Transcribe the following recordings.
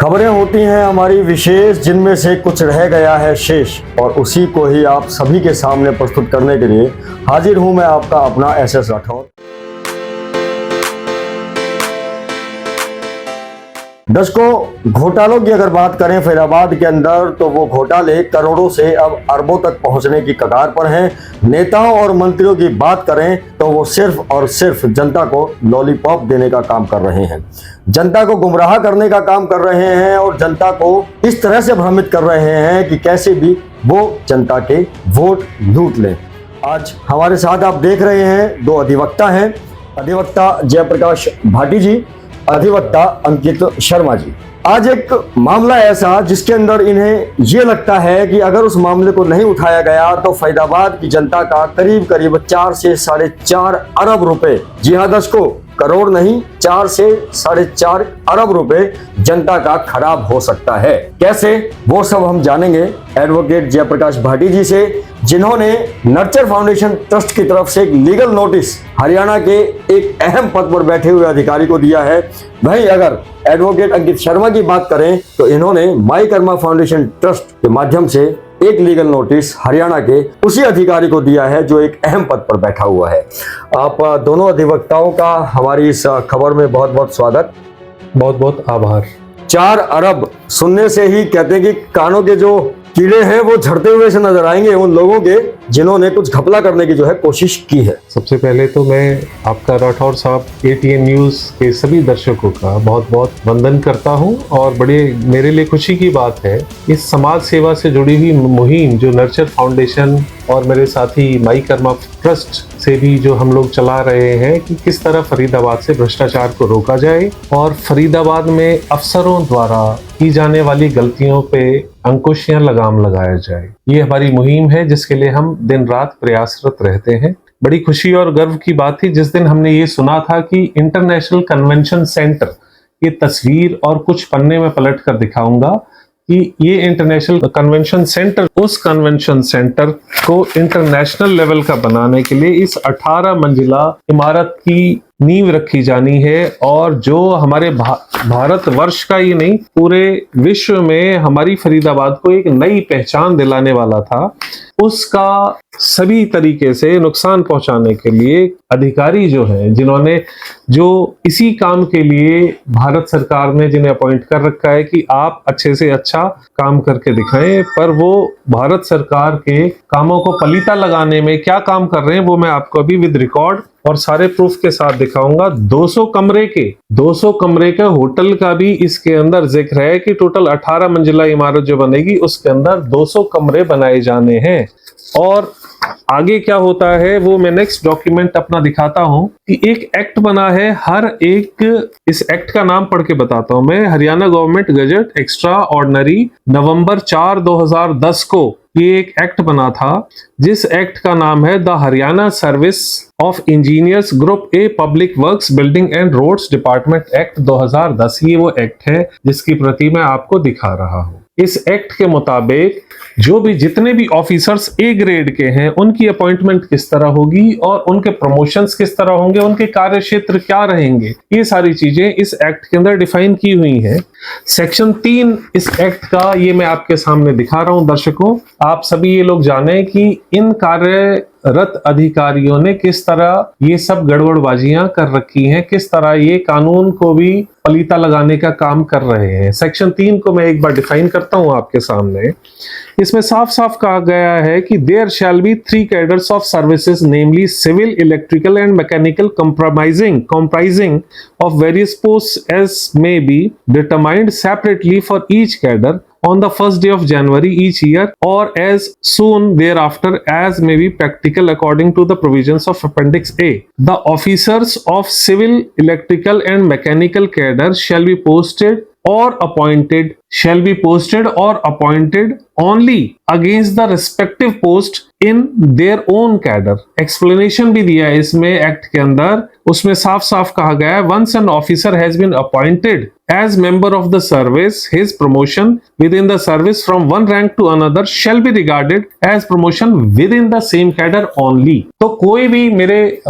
खबरें होती हैं हमारी विशेष, जिनमें से कुछ रह गया है शेष, और उसी को ही आप सभी के सामने प्रस्तुत करने के लिए हाजिर हूं मैं, आपका अपना एसएस राठौर। दर्शकों, घोटालों की अगर बात करें फरीदाबाद के अंदर, तो वो घोटाले करोड़ों से अब अरबों तक पहुंचने की कगार पर हैं। नेताओं और मंत्रियों की बात करें तो वो सिर्फ और सिर्फ जनता को लॉलीपॉप देने का काम कर रहे हैं, जनता को गुमराह करने का काम कर रहे हैं और जनता को इस तरह से भ्रमित कर रहे हैं कि कैसे भी वो जनता के वोट लूट लें। आज हमारे साथ आप देख रहे हैं दो अधिवक्ता हैं, अधिवक्ता जयप्रकाश भाटी जी, अधिवक्ता अंकित शर्मा जी। आज एक मामला ऐसा जिसके अंदर इन्हें ये लगता है कि अगर उस मामले को नहीं उठाया गया तो फरीदाबाद की जनता का करीब करीब 4 से 4.5 अरब रुपए, जी हाँ दर्शकों, करोड़ नहीं, 4 से 4.5 अरब रुपए जनता का खराब हो सकता है। कैसे, वो सब हम जानेंगे एडवोकेट जयप्रकाश भाटी जी से, जिन्होंने नर्चर फाउंडेशन ट्रस्ट की तरफ से एक लीगल नोटिस हरियाणा के एक अहम पद पर बैठे हुए अधिकारी को दिया है। वहीं अगर एडवोकेट अंकित शर्मा की बात करें तो इन्होंने माई कर्मा फाउंडेशन ट्रस्ट के माध्यम से एक लीगल नोटिस हरियाणा के उसी अधिकारी को दिया है जो एक अहम पद पर बैठा हुआ है। आप दोनों अधिवक्ताओं का हमारी इस खबर में बहुत बहुत स्वागत, बहुत बहुत आभार। 4 अरब सुनने से ही कहते हैं कि कानों के जो कीड़े हैं वो झड़ते हुए से नजर आएंगे उन लोगों के जिन्होंने कुछ घपला करने की जो है कोशिश की है। सबसे पहले तो मैं आपका राठौर साहब ATN न्यूज़ के सभी दर्शकों का बहुत बहुत वंदन करता हूं, और बड़े मेरे लिए खुशी की बात है इस समाज सेवा से जुड़ी हुई मुहिम जो नर्चर फाउंडेशन और मेरे साथी माई कर्मा ट्रस्ट से भी जो हम लोग चला रहे हैं कि किस तरह फरीदाबाद से भ्रष्टाचार को रोका जाए और फरीदाबाद में अफसरों द्वारा की जाने वाली गलतियों पे अंकुश या लगाम लगाया जाए। ये हमारी मुहिम है जिसके लिए हम दिन रात प्रयासरत रहते हैं। बड़ी खुशी और गर्व की बात थी जिस दिन हमने ये सुना था कि इंटरनेशनल कन्वेंशन सेंटर, ये तस्वीर और कुछ पन्ने में पलट कर दिखाऊंगा कि ये इंटरनेशनल कन्वेंशन सेंटर, उस कन्वेंशन सेंटर को इंटरनेशनल लेवल का बनाने के लिए इस 18 मंजिला इमारत की नींव रखी जानी है, और जो हमारे भारत वर्ष का ही नहीं पूरे विश्व में हमारी फरीदाबाद को एक नई पहचान दिलाने वाला था, उसका सभी तरीके से नुकसान पहुंचाने के लिए अधिकारी जो हैं, जिन्होंने जो इसी काम के लिए भारत सरकार ने जिन्हें अपॉइंट कर रखा है कि आप अच्छे से अच्छा काम करके दिखाएं, पर वो भारत सरकार के कामों को पलीता लगाने में क्या काम कर रहे हैं वो मैं आपको अभी विद रिकॉर्ड और सारे प्रूफ के साथ दिखाऊंगा। 200 कमरे के होटल का भी इसके अंदर जिक्र है कि टोटल 18 मंजिला इमारत जो बनेगी उसके अंदर 200 कमरे बनाए जाने हैं। और आगे क्या होता है वो मैं नेक्स्ट डॉक्यूमेंट अपना दिखाता हूं कि एक एक्ट बना है, हर एक इस एक्ट का नाम पढ़ के बताता हूं मैं। Haryana government gazette extraordinary November 4, 2010 को ये एक एक्ट बना था, जिस एक्ट का नाम है the Haryana service of engineers group A public works building and roads department act 2010। ये वो एक्ट है जिसकी प्रति मैं आपको दिखा रहा हूं। इस एक्ट के मुताबिक जो भी जितने भी ऑफिसर्स ए ग्रेड के हैं उनकी अपॉइंटमेंट किस तरह होगी और उनके प्रमोशंस किस तरह होंगे, उनके कार्य क्षेत्र क्या रहेंगे, ये सारी चीजें इस एक्ट के अंदर डिफाइन की हुई हैं। सेक्शन 3 इस एक्ट का ये मैं आपके सामने दिखा रहा हूं दर्शकों, आप सभी ये लोग जाने कि इन कार्यरत अधिकारियों ने किस तरह ये सब गड़बड़बाजियां कर रखी हैं, किस तरह ये कानून को भी पलीता लगाने का काम कर रहे हैं। सेक्शन 3 को मैं एक बार डिफाइन करता हूं आपके सामने। इसमें साफ साफ कहा गया है कि there shall be 3 cadres of services, namely civil, electrical and mechanical, comprising of various posts as may be determined separately for each cadre on the first day of January each year or as soon thereafter as may be practical according to the provisions of Appendix A. The officers of civil, electrical and mechanical cadre shall be posted or appointed only against the respective post in their own cadre. Explanation भी दिया है इसमें act के अंदर, उसमें साफ साफ कहा गया है once an officer has been appointed as member of the service, his promotion within the service from one rank to another shall be regarded as promotion within the same cadre only. तो कोई भी मेरे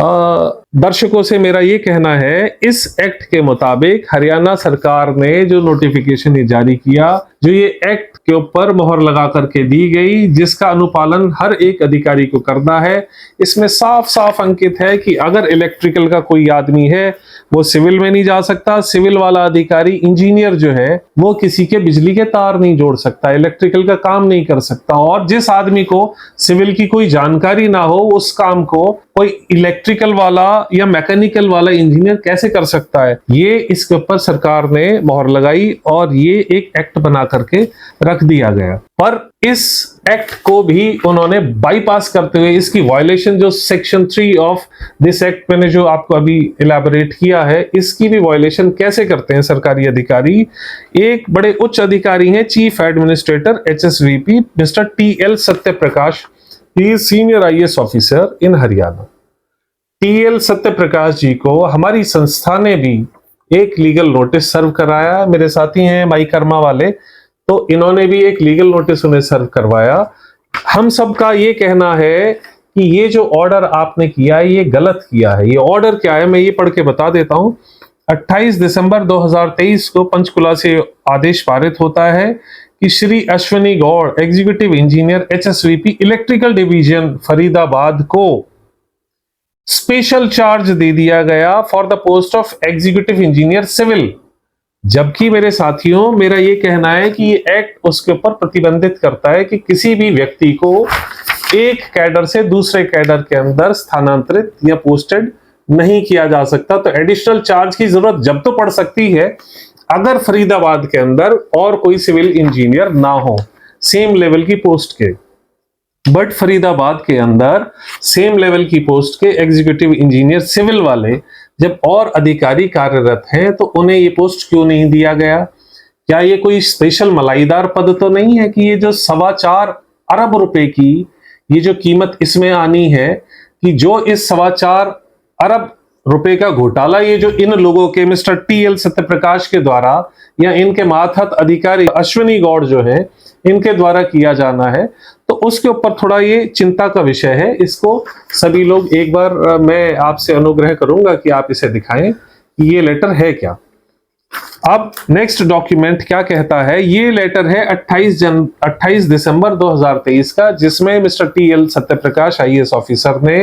दर्शकों से मेरा ये कहना है, इस एक्ट के मुताबिक हरियाणा सरकार ने जो नोटिफिकेशन जारी किया, जो ये एक्ट के ऊपर मोहर लगा करके दी गई, जिसका अनुपालन हर एक अधिकारी को करना है, इसमें साफ साफ अंकित है कि अगर इलेक्ट्रिकल का कोई आदमी है वो सिविल में नहीं जा सकता, सिविल वाला अधिकारी इंजीनियर जो है वो किसी के बिजली के तार नहीं जोड़ सकता, इलेक्ट्रिकल का काम नहीं कर सकता, और जिस आदमी को सिविल की कोई जानकारी ना हो उस काम को कोई इलेक्ट्रिकल वाला या मैकेनिकल वाला इंजीनियर कैसे कर सकता है। ये इसके ऊपर सरकार ने मोहर लगाई और ये एक एक्ट बना करके रख दिया गया। पर इस एक्ट को भी उन्होंने बाईपास करते हुए इसकी वायलेशन, जो सेक्शन 3 ऑफ दिस एक्ट मैंने जो आपको अभी इलैबोरेट किया है, इसकी भी वायलेशन कैसे करते हैं सरकारी अधिकारी। एक बड़े उच्च अधिकारी हैं, chief administrator HSVP mister TL Satyaprakash, he is senior IAS officer in Haryana. TL Satyaprakash ji को हमारी संस्था ने भी एक लीगल नोटिस सर्व कराया। मेरे साथी हैं माई कर्मा वाले, तो इन्होंने भी एक लीगल नोटिस उन्हें सर्व करवाया। हम सबका ये कहना है कि ये जो ऑर्डर आपने किया है ये गलत किया है। ये ऑर्डर क्या है मैं ये पढ़ के बता देता हूं। 28 दिसंबर 2023 को पंचकुला से आदेश पारित होता है कि Shri Ashwini Gaur, executive engineer HSVP electrical division Faridabad को स्पेशल चार्ज दे दिया गया for the post of executive engineer civil. जबकि मेरे साथियों, मेरा ये कहना है कि ये एक्ट उसके ऊपर प्रतिबंधित करता है कि किसी भी व्यक्ति को एक कैडर से दूसरे कैडर के अंदर स्थानांतरित या पोस्टेड नहीं किया जा सकता। तो एडिशनल चार्ज की जरूरत जब तो पड़ सकती है अगर फरीदाबाद के अंदर और कोई सिविल इंजीनियर ना हो सेम लेवल की पोस्ट के, बट फरीदाबाद के अंदर सेम लेवल की पोस्ट के एग्जीक्यूटिव इंजीनियर सिविल वाले जब और अधिकारी कार्यरत हैं तो उन्हें ये पोस्ट क्यों नहीं दिया गया? क्या ये कोई स्पेशल मलाईदार पद तो नहीं है कि ये जो 4.25 अरब रुपए की ये जो कीमत इसमें आनी है, कि जो इस 4.25 अरब रुपए का घोटाला ये जो इन लोगों के मिस्टर TL सत्यप्रकाश के द्वारा या इनके मातहत अधिकारी अश्विनी गौड़ जो है इनके द्वारा किया जाना है, तो उसके ऊपर थोड़ा ये चिंता का विषय है। इसको सभी लोग एक बार मैं आपसे अनुग्रह करूंगा कि आप इसे दिखाएं कि ये लेटर है क्या। अब नेक्स्ट डॉक्यूमेंट क्या कहता है? ये लेटर है 28 दिसंबर 2023 का, जिसमें mister TL Satyaprakash IAS officer ने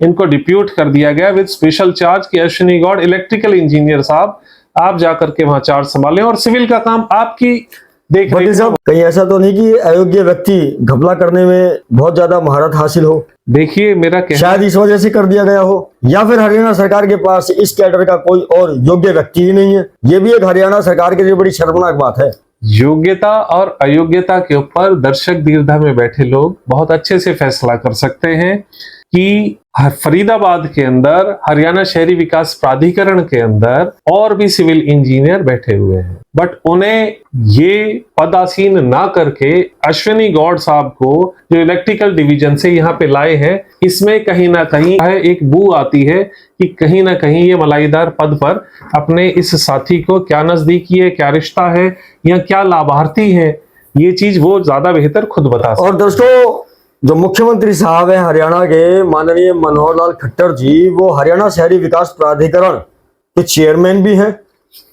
इनको डिप्यूट कर दिया गया विद स्पेशल चार्ज कि अश्विनी गौड़ इलेक्ट्रिकल इंजीनियर साहब आप जाकर के वहां चार्ज संभालें और सिविल का काम आपकी देख रहे हैं। कहीं ऐसा तो नहीं कि अयोग्य व्यक्ति घपला करने में बहुत ज्यादा महारत हासिल हो? देखिए मेरा शायद इस वजह से कर दिया गया हो, या फिर हरियाणा सरकार के पास इस कैडर का कोई और योग्य व्यक्ति ही नहीं है। ये भी एक हरियाणा सरकार के लिए बड़ी शर्मनाक बात है। योग्यता और अयोग्यता के ऊपर दर्शक दीर्घा में बैठे लोग बहुत अच्छे से फैसला कर सकते हैं कि फरीदाबाद के अंदर हरियाणा शहरी विकास प्राधिकरण के अंदर और भी सिविल इंजीनियर बैठे हुए हैं, बट उन्हें ये पदासीन ना करके अश्विनी गौड़ साहब को जो इलेक्ट्रिकल डिवीजन से यहाँ पे लाए हैं, इसमें कहीं ना कहीं एक बू आती है कि कहीं ना कहीं ये मलाईदार पद पर अपने इस साथी को क्या नजदीकी है, क्या रिश्ता है या क्या लाभार्थी है, ये चीज वो ज्यादा बेहतर खुद बता सकते। और दोस्तों, जो मुख्यमंत्री साहब हैं हरियाणा के माननीय मनोहर लाल खट्टर जी, वो हरियाणा शहरी विकास प्राधिकरण के चेयरमैन भी हैं।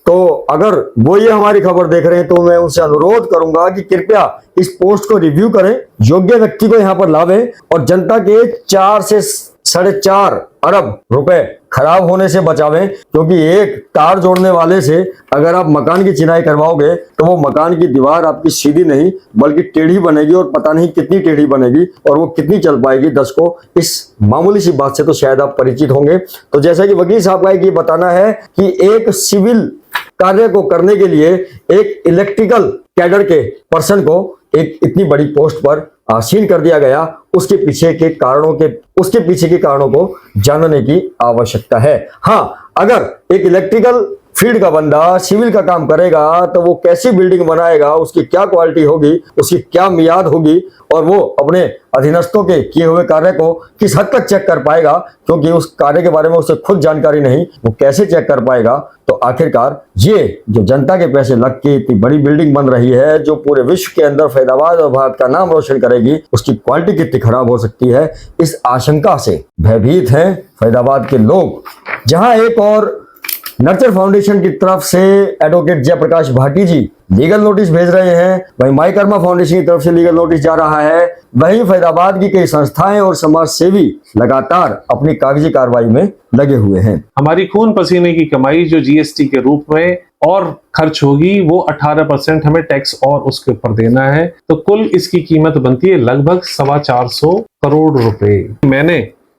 तो अगर वो ये हमारी खबर देख रहे हैं तो मैं उनसे अनुरोध करूंगा कि कृपया इस पोस्ट को रिव्यू करें, योग्य व्यक्ति को यहाँ पर लावें और जनता के 4 से 4.5 अरब रुपए खराब होने से बचावें। क्योंकि एक तार जोड़ने वाले से अगर आप मकान की चिनाई करवाओगे तो वो मकान की दीवार आपकी सीधी नहीं बल्कि टेढ़ी बनेगी, और पता नहीं कितनी टेढ़ी बनेगी और वो कितनी चल पाएगी। दर्शकों, इस मामूली सी बात से तो शायद आप परिचित होंगे। तो जैसा कि वकील साहब का ये बताना है कि एक सिविल कार्य को करने के लिए एक इलेक्ट्रिकल कैडर के पर्सन को एक इतनी बड़ी पोस्ट पर आसीन कर दिया गया, उसके पीछे के कारणों को जानने की आवश्यकता है। हाँ, अगर एक इलेक्ट्रिकल फील्ड का बंदा सिविल का काम करेगा तो वो कैसी बिल्डिंग बनाएगा, उसकी क्या क्वालिटी होगी, उसकी क्या मियाद होगी, और वो अपने अधीनस्थों के किए हुए कार्य को किस हद तक चेक कर पाएगा, क्योंकि उस कार्य के बारे में उसे खुद जानकारी नहीं, वो कैसे चेक कर पाएगा। तो आखिरकार ये जो जनता के पैसे लग के इतनी बड़ी बिल्डिंग बन रही है जो पूरे विश्व के अंदर फरीदाबाद और भारत का नाम रोशन करेगी, उसकी क्वालिटी कितनी खराब हो सकती है, इस आशंका से भयभीत हैं फरीदाबाद के लोग। जहां एक और नर्चर फाउंडेशन की तरफ से एडवोकेट जयप्रकाश भाटी जी लीगल नोटिस भेज रहे हैं, वहीं माई कर्मा फाउंडेशन की तरफ से लीगल नोटिस जा रहा है, वहीं फरीदाबाद की कई संस्थाएं और समाज सेवी लगातार अपनी कागजी कार्रवाई में लगे हुए हैं। हमारी खून पसीने की कमाई जो जीएसटी के रूप में और खर्च होगी वो 18% हमें टैक्स और उसके ऊपर देना है, तो कुल इसकी कीमत बनती है लगभग 425 करोड़ रुपए। मैंने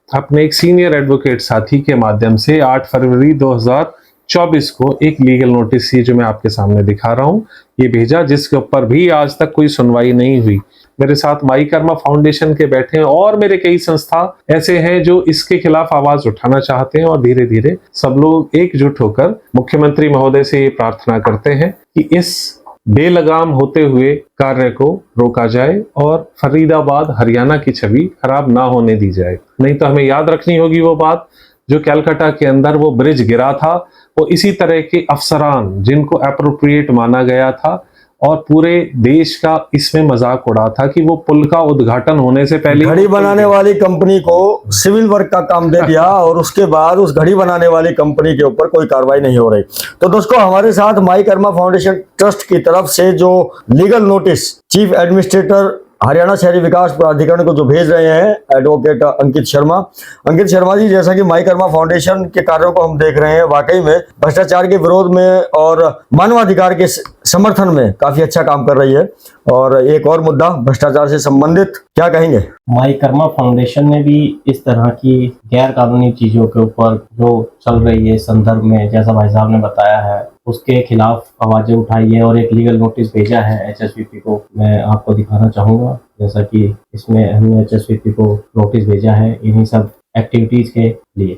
अपने एक सीनियर एडवोकेट साथी के माध्यम से 8 फरवरी 2024 को एक लीगल नोटिस जो मैं आपके सामने दिखा रहा हूं ये भेजा, जिसके ऊपर भी आज तक कोई सुनवाई नहीं हुई। मेरे साथ माई कर्मा फाउंडेशन के बैठे हैं और मेरे कई संस्था ऐसे हैं जो इसके खिलाफ आवाज उठाना चाहते हैं, और धीरे धीरे सब लोग एकजुट होकर मुख्यमंत्री महोदय से ये प्रार्थना करते हैं कि इस बेलगाम होते हुए कार्य को रोका जाए और फरीदाबाद हरियाणा की छवि खराब ना होने दी जाए। नहीं तो हमें याद रखनी होगी वो बात जो कलकत्ता के अंदर वो ब्रिज गिरा था, वो इसी तरह के अफसरान जिनको एप्रोप्रिएट माना गया था और पूरे देश का इसमें मजाक उड़ा था कि वो पुल का उद्घाटन होने से पहले घड़ी बनाने वाली कंपनी को सिविल वर्क का काम दे दिया और उसके बाद उस घड़ी बनाने वाली कंपनी के ऊपर कोई कार्रवाई नहीं हो रही। तो दोस्तों, हमारे साथ माई कर्मा फाउंडेशन ट्रस्ट की तरफ से जो legal notice chief administrator Haryana शहरी विकास प्राधिकरण को जो भेज रहे हैं एडवोकेट अंकित शर्मा जी, जैसा कि माई कर्मा फाउंडेशन के कार्यों को हम देख रहे हैं, वाकई में भ्रष्टाचार के विरोध में और मानवाधिकार के समर्थन में काफी अच्छा काम कर रही है। और एक और मुद्दा भ्रष्टाचार से संबंधित क्या कहेंगे? माई कर्मा फाउंडेशन ने भी इस तरह की गैर कानूनी चीजों के ऊपर जो चल रही है संदर्भ में, जैसा भाई साहब ने बताया है, उसके खिलाफ आवाजें उठाई है और एक लीगल नोटिस भेजा है एचएसवीपी को। मैं आपको दिखाना चाहूंगा, जैसा कि इसमें हमने एचएसवीपी को नोटिस भेजा है इन्हीं सब एक्टिविटीज के लिए।